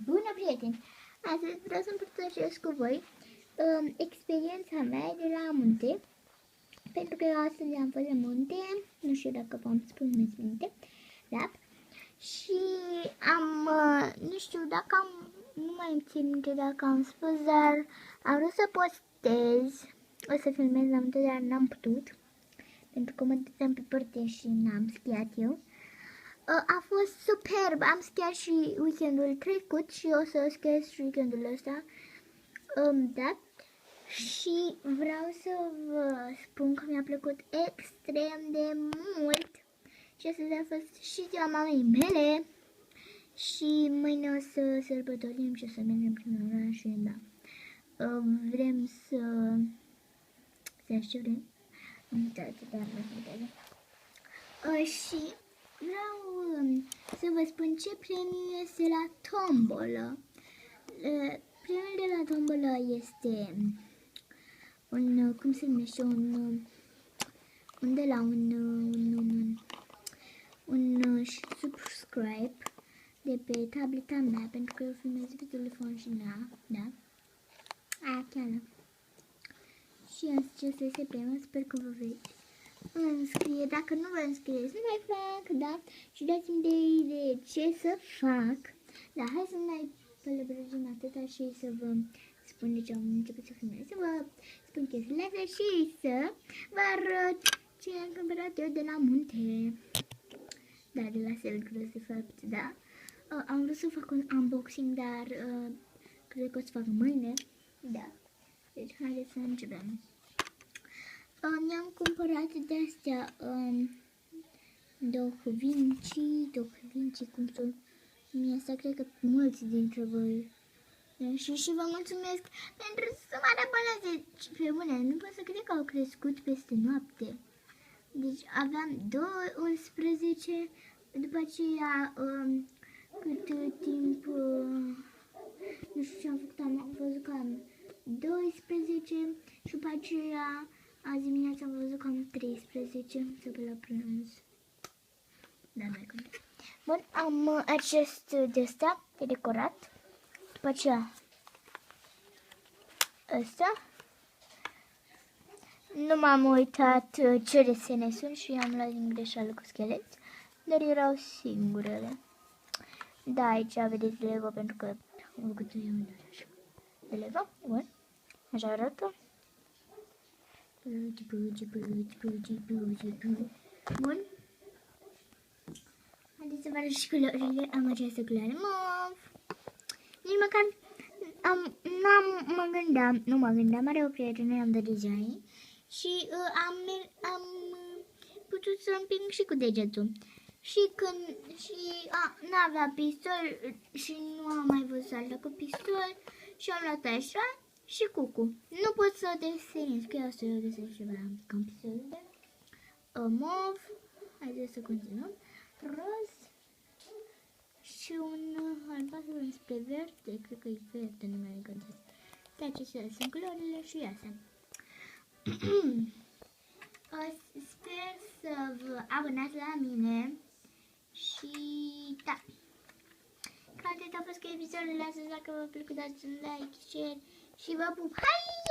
Bună, prieteni! Astăzi vreau să împărtășesc cu voi experiența mea de la munte, pentru că eu astăzi am fost la munte, nu știu dacă v-am spus minte, da? Și nu știu dacă nu mai țin minte dacă am spus, dar am vrut să postez, o să filmez la munte, dar n-am putut, pentru că mă duceam pe părte și n-am schiat eu. A fost superb, am schiat și weekendul trecut și o să schiez și weekendul ăsta, da? Și vreau să vă spun că mi-a plăcut extrem de mult și astăzi a fost și ziua mamei mele și mâine o să sărbătorim și o să mergem prin oraș și da, vrem să știu, vrem, și vreau să vă spun ce premiu este la tombolă. Premiul de la tombolă este un, cum se numește, un subscribe de pe tableta mea, pentru că eu filmez pe telefon și da. Chiar. Și acesta este premiul, sper că vă veți înscrie. Dacă nu vă înscrieți, nu mai fac, da? Și dați-mi de idee ce să fac. Da, hai să nu mai pălăbrăgim atâta și să vă spun de ce am început să filmez, să vă spun chestiile astea și să vă arăt ce am cumpărat eu de la munte. Da, de la Selgros, de fapt, da. Am vrut să fac un unboxing, dar cred că o să fac mâine. Da. Deci, haideți să începem. Mi-am cumpărat de-astea Dohvinci, cum sunt. Mie asta cred că mulți dintre voi. Și vă mulțumesc pentru suma de bani. Deci, pe bune, nu pot să cred că au crescut peste noapte. Deci aveam 11, după aceea cât timp, nu știu ce am făcut, am văzut că am 12 și după aceea azi dimineața am văzut că am 13, să pe la prânz. Da, mai cum. Bun, am acest de-asta de decorat. După aceea ăsta. Nu m-am uitat ce desene sunt și am luat din greșeală cu scheleți, dar erau singurele. Da, aici vedeți Lego, pentru că am făcut eu de Lego. Bun, așa arată. Bun. Haideți să vă arăt și culorile. Am această culoare mov. Nici măcar nu mă gândeam, are o prietenă, i-am dat design și am putut să împing și cu degetul. Și n-avea pistol și nu am mai văzut altă cu pistol și am luat așa și cucu. Nu pot să desenez, că eu să desenez ceva cam pistolul de mov. Haideți să continuăm. Roz și un albastru înspre verde, cred că e verde, nu mai gândesc. De acestea sunt culorile și astea. Sper să vă abonați la mine și da. Cam atât a fost cu episodul de astăzi. Dacă v-a plăcut, dați un like, share și vă pup. Hai!